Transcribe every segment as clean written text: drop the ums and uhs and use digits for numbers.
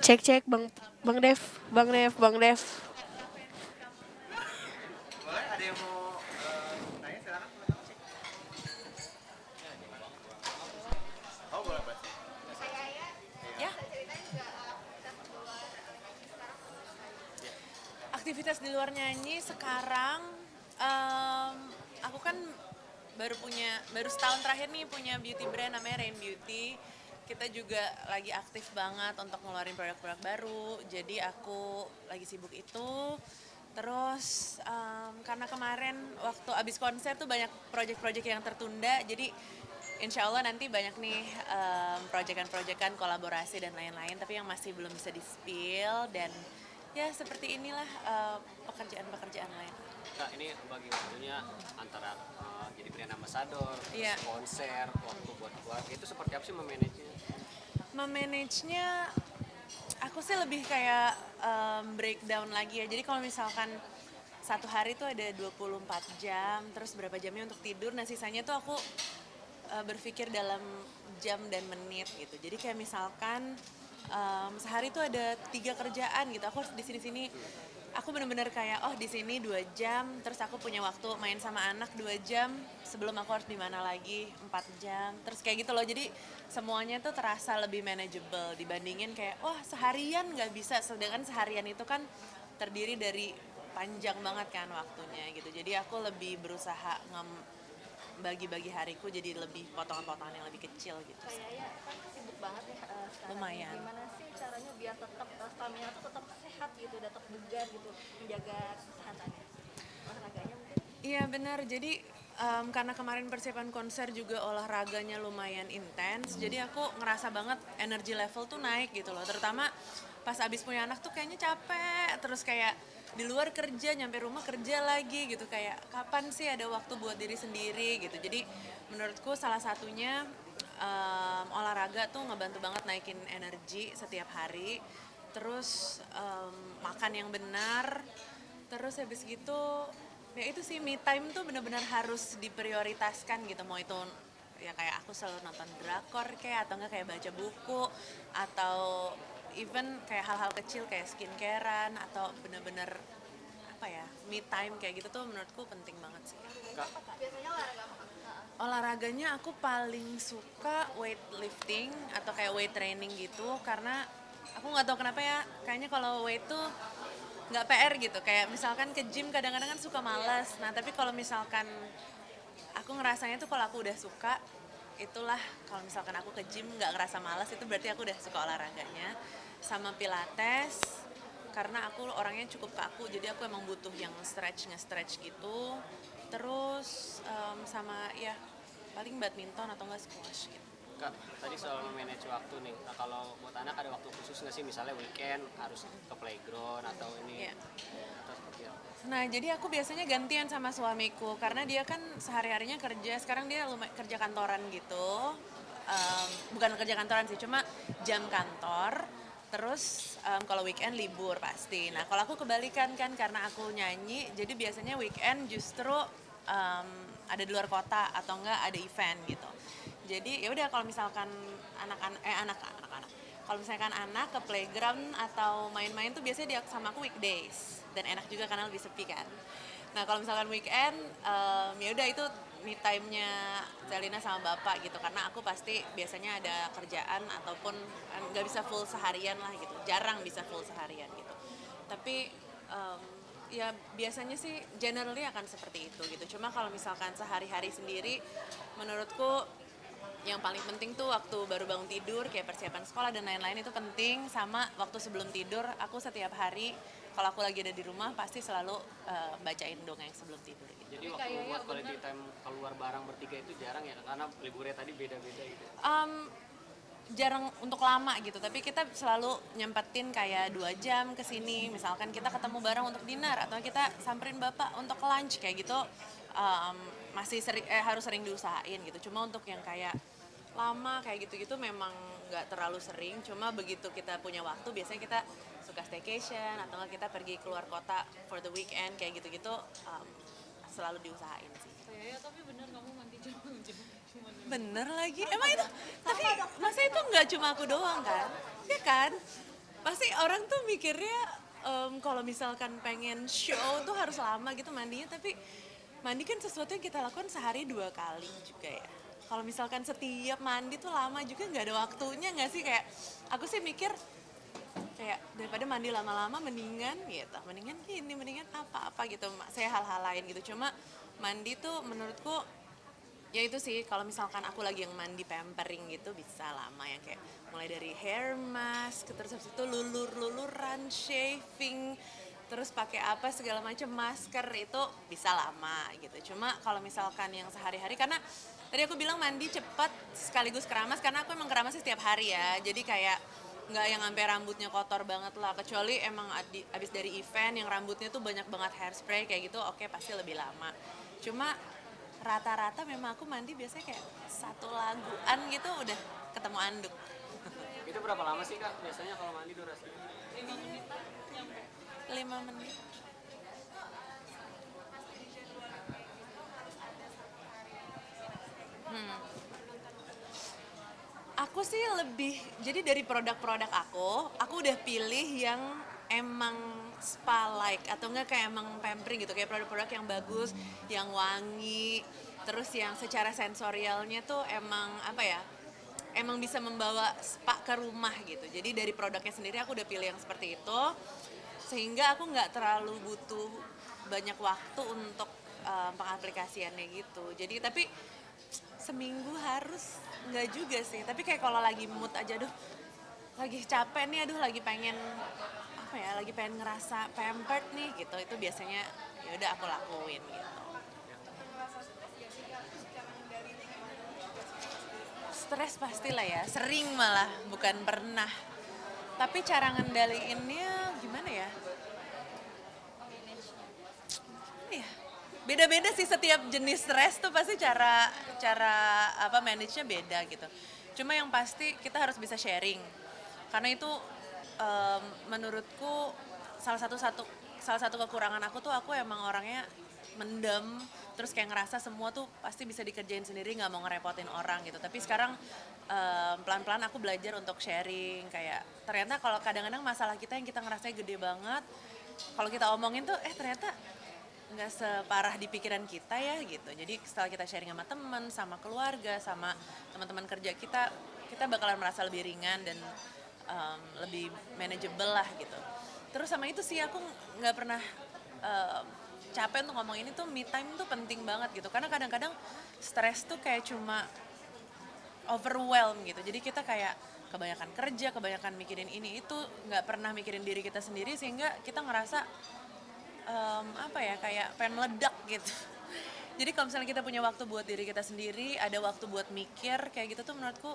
Cek cek Bang Dev, Bang Dev, Bang Dev. Boleh ada yang mau tanya silakan. Oh boleh boleh. Ya, aktivitas di luar nyanyi sekarang, em, aku kan baru setahun terakhir nih punya beauty brand namanya Rain Beauty. Kita juga lagi aktif banget untuk ngeluarin produk-produk baru, jadi aku lagi sibuk itu. Terus karena kemarin waktu abis konser tuh banyak project-project yang tertunda, jadi insya Allah nanti banyak nih proyekan-proyekan kolaborasi dan lain-lain, tapi yang masih belum bisa di-spill dan ya seperti inilah pekerjaan-pekerjaan lain. Kak, ini bagi waktunya antara jadi brand ambassador, Iya. konser, waktu buat keluarga itu seperti apa sih memanagenya? Memanagenya aku sih lebih kayak breakdown lagi ya. Jadi kalau misalkan satu hari tuh ada 24 jam, terus berapa jamnya untuk tidur, nah sisanya tuh aku berpikir dalam jam dan menit gitu. Jadi kayak misalkan sehari tuh ada 3 kerjaan gitu. Aku harus di sini-sini. Aku bener-bener kayak di sini 2 jam, terus aku punya waktu main sama anak 2 jam. Sebelum aku harus di mana lagi 4 jam. Terus kayak gitu loh. Jadi semuanya tuh terasa lebih manageable dibandingin kayak seharian nggak bisa. Sedangkan seharian itu kan terdiri dari panjang banget kan waktunya gitu. Jadi aku lebih berusaha bagi-bagi hariku jadi lebih potongan-potongan yang lebih kecil gitu. Kayaknya kan sibuk banget ya sekarang. Lumayan. Gimana sih caranya biar tetap stamina tuh tetap sehat gitu, tetap bugar gitu, menjaga kesehatannya? Olahraganya mungkin? Iya benar, jadi karena kemarin persiapan konser juga olahraganya lumayan intens, jadi aku ngerasa banget energi level tuh naik gitu loh, terutama pas abis punya anak tuh kayaknya capek, terus kayak di luar kerja, nyampe rumah kerja lagi gitu, kayak kapan sih ada waktu buat diri sendiri gitu. Jadi menurutku salah satunya olahraga tuh ngebantu banget naikin energi setiap hari, terus makan yang benar, terus habis gitu ya itu sih me time tuh benar-benar harus diprioritaskan gitu, mau itu ya kayak aku selalu nonton drakor kayak atau enggak kayak baca buku atau even kayak hal-hal kecil kayak skincarean atau bener-bener apa ya me time kayak gitu tuh menurutku penting banget sih. Kak, Biasanya olahraga apa? Olahraganya aku paling suka weightlifting atau kayak weight training gitu, karena aku nggak tahu kenapa ya, kayaknya kalau weight tuh nggak PR gitu, kayak misalkan ke gym kadang-kadang kan suka malas, nah tapi kalau misalkan aku ngerasanya tuh kalau aku udah suka, itulah kalau misalkan aku ke gym nggak ngerasa malas, itu berarti aku udah suka olahraganya. Sama pilates, karena aku orangnya cukup kaku, jadi aku emang butuh yang nge-stretch gitu. Terus sama ya paling badminton atau enggak squash gitu. Kak, tadi soal manage waktu nih. Nah, kalau buat anak ada waktu khusus nggak sih? Misalnya weekend harus ke playground atau ini? Iya. Atau seperti apa? Nah, jadi aku biasanya gantian sama suamiku karena dia kan sehari-harinya kerja. Sekarang dia kerja kantoran gitu. Bukan kerja kantoran sih, cuma jam kantor. Terus kalau weekend libur pasti. Nah, kalau aku kebalikan kan karena aku nyanyi, jadi biasanya weekend justru ada di luar kota atau enggak ada event gitu. Jadi ya udah kalau misalkan anak-anak kalau misalkan anak ke playground atau main-main tuh biasanya dia sama aku weekdays dan enak juga karena lebih sepi kan. Nah kalau misalkan weekend ya udah itu me time-nya Zelina sama bapak gitu, karena aku pasti biasanya ada kerjaan ataupun nggak bisa full seharian lah gitu, jarang bisa full seharian gitu. Tapi ya biasanya sih generally akan seperti itu gitu. Cuma kalau misalkan sehari-hari sendiri menurutku yang paling penting tuh waktu baru bangun tidur kayak persiapan sekolah dan lain-lain itu penting, sama waktu sebelum tidur aku setiap hari kalau aku lagi ada di rumah pasti selalu bacain dongeng sebelum tidur gitu. Jadi waktu buat quality time keluar bareng bertiga itu jarang ya? Karena liburnya tadi beda-beda gitu. Jarang untuk lama gitu, tapi kita selalu nyempetin kayak 2 jam ke sini, misalkan kita ketemu bareng untuk dinner atau kita samperin bapak untuk lunch kayak gitu. Masih harus sering diusahain gitu, cuma untuk yang kayak lama kayak gitu-gitu memang nggak terlalu sering. Cuma begitu kita punya waktu biasanya kita suka staycation atau nggak kita pergi keluar kota for the weekend kayak gitu-gitu, selalu diusahain sih. Ya, tapi bener kamu mandi jam Bener lagi, emang itu, tapi masa itu nggak cuma aku doang kan, ya kan? pasti orang tuh mikirnya kalau misalkan pengen show tuh harus lama gitu mandinya, tapi mandi kan sesuatu yang kita lakukan sehari 2 kali juga ya. Kalau misalkan setiap mandi tuh lama juga nggak ada waktunya nggak sih, kayak aku sih mikir kayak daripada mandi lama-lama mendingan gitu, mendingan gini, mendingan apa-apa gitu, saya hal-hal lain gitu. Cuma mandi tuh menurutku ya itu sih, kalau misalkan aku lagi yang mandi pampering gitu bisa lama ya, kayak mulai dari hair mask, terus habis itu luluran, shaving, terus pakai apa segala macam, masker, itu bisa lama gitu. Cuma kalau misalkan yang sehari-hari, karena tadi aku bilang mandi cepat sekaligus keramas, karena aku emang keramasnya setiap hari ya, jadi kayak nggak yang sampai rambutnya kotor banget lah, kecuali emang abis dari event yang rambutnya tuh banyak banget hairspray kayak gitu, oke pasti lebih lama. Cuma rata-rata memang aku mandi biasanya kayak 1 laguan gitu udah ketemu anduk. Itu berapa lama sih Kak biasanya kalau mandi durasinya? 5 menit. Aku sih lebih, jadi dari produk-produk aku udah pilih yang emang spa-like atau enggak kayak emang pampering gitu, kayak produk-produk yang bagus, yang wangi, terus yang secara sensorialnya tuh emang apa ya, emang bisa membawa spa ke rumah gitu. Jadi dari produknya sendiri aku udah pilih yang seperti itu, sehingga aku nggak terlalu butuh banyak waktu untuk pengaplikasiannya gitu. Jadi tapi seminggu harus nggak juga sih, tapi kayak kalau lagi mood aja, aduh lagi capek nih, aduh lagi pengen apa ya, lagi pengen ngerasa pampered nih gitu, itu biasanya ya udah aku lakuin gitu. Stres pastilah ya, sering malah, bukan pernah. Tapi cara ngendaliinnya gimana ya? Iya, beda-beda sih, setiap jenis stres tuh pasti cara apa manage-nya beda gitu. Cuma yang pasti kita harus bisa sharing, karena itu menurutku salah satu kekurangan aku tuh, aku emang orangnya mendem, terus kayak ngerasa semua tuh pasti bisa dikerjain sendiri, nggak mau ngerepotin orang gitu. Tapi sekarang pelan-pelan aku belajar untuk sharing, kayak ternyata kalau kadang-kadang masalah kita yang kita ngerasa gede banget, kalau kita omongin tuh ternyata nggak separah di pikiran kita ya gitu. Jadi setelah kita sharing sama teman, sama keluarga, sama teman-teman kerja kita bakalan merasa lebih ringan dan lebih manageable lah gitu. Terus sama itu sih, aku nggak pernah capek untuk ngomong ini tuh, me time tuh penting banget gitu. Karena kadang-kadang stres tuh kayak cuma overwhelm gitu. Jadi kita kayak kebanyakan kerja, kebanyakan mikirin ini itu, nggak pernah mikirin diri kita sendiri, sehingga kita ngerasa apa ya, kayak pengen meledak gitu. Jadi kalau misalnya kita punya waktu buat diri kita sendiri, ada waktu buat mikir kayak gitu tuh, menurutku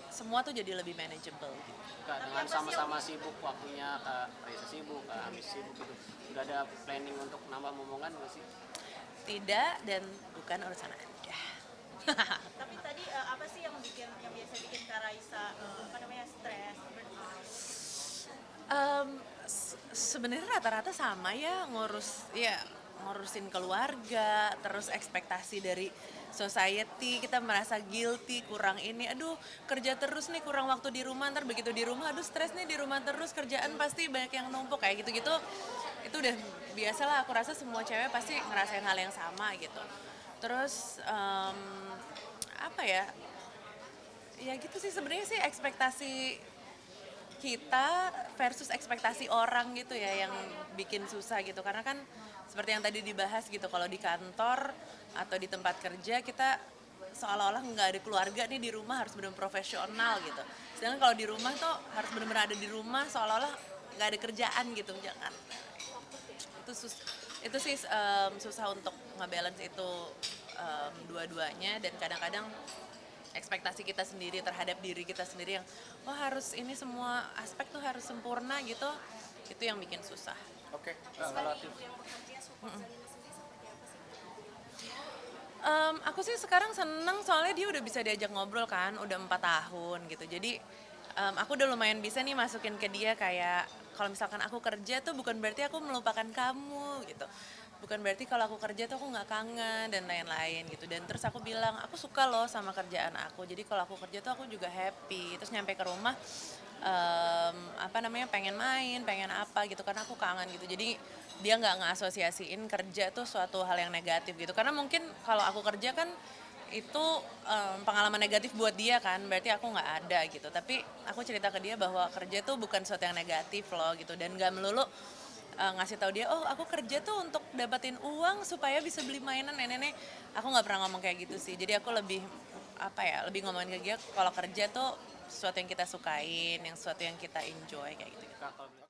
semua tuh jadi lebih manageable gitu. Kak, dengan sama-sama sibuk waktunya, Kak Raisa sibuk, Kak Amis sibuk gitu, udah ada planning untuk nambah momongan nggak sih? Tidak, dan bukan urusan Anda. Tapi tadi apa sih yang biasa bikin Kak Raisa apa namanya stres? Sebenarnya rata-rata sama ya, ngurusin keluarga, terus ekspektasi dari society, kita merasa guilty, kurang ini, aduh kerja terus nih, kurang waktu di rumah, ntar begitu di rumah, aduh stres nih di rumah terus, kerjaan pasti banyak yang numpuk, kayak gitu-gitu. Itu udah biasa lah, aku rasa semua cewek pasti ngerasain hal yang sama gitu. Terus apa ya gitu sih sebenarnya sih, ekspektasi kita versus ekspektasi orang gitu ya, yang bikin susah gitu. Karena kan seperti yang tadi dibahas gitu, kalau di kantor atau di tempat kerja kita seolah-olah nggak ada keluarga nih di rumah, harus benar-benar profesional gitu. Sedangkan kalau di rumah tuh harus benar-benar ada di rumah, seolah-olah nggak ada kerjaan gitu, jangan. Itu sih susah untuk ngebalance itu dua-duanya, dan kadang-kadang ekspektasi kita sendiri terhadap diri kita sendiri yang harus ini, semua aspek tuh harus sempurna gitu, itu yang bikin susah. Oke, Sebagai ibu yang bekerja, support Zanina sendiri seperti apa sih? Aku sih sekarang seneng, soalnya dia udah bisa diajak ngobrol kan, udah 4 tahun gitu. Jadi aku udah lumayan bisa nih masukin ke dia kayak, kalau misalkan aku kerja tuh bukan berarti aku melupakan kamu gitu. bukan berarti kalau aku kerja tuh aku nggak kangen dan lain-lain gitu. Dan terus aku bilang aku suka loh sama kerjaan aku, jadi kalau aku kerja tuh aku juga happy. Terus nyampe ke rumah apa namanya, pengen main, pengen apa gitu karena aku kangen gitu. Jadi dia nggak ngasosiasiin kerja tuh suatu hal yang negatif gitu, karena mungkin kalau aku kerja kan itu pengalaman negatif buat dia kan, berarti aku nggak ada gitu. Tapi aku cerita ke dia bahwa kerja tuh bukan sesuatu yang negatif loh gitu, dan nggak melulu ngasih tahu dia, oh aku kerja tuh untuk dapatin uang supaya bisa beli mainan nenek-nenek. Aku nggak pernah ngomong kayak gitu sih. Jadi aku lebih apa ya, lebih ngomongin ke dia kalau kerja tuh sesuatu yang kita sukain, yang sesuatu yang kita enjoy kayak gitu. Kak, kalau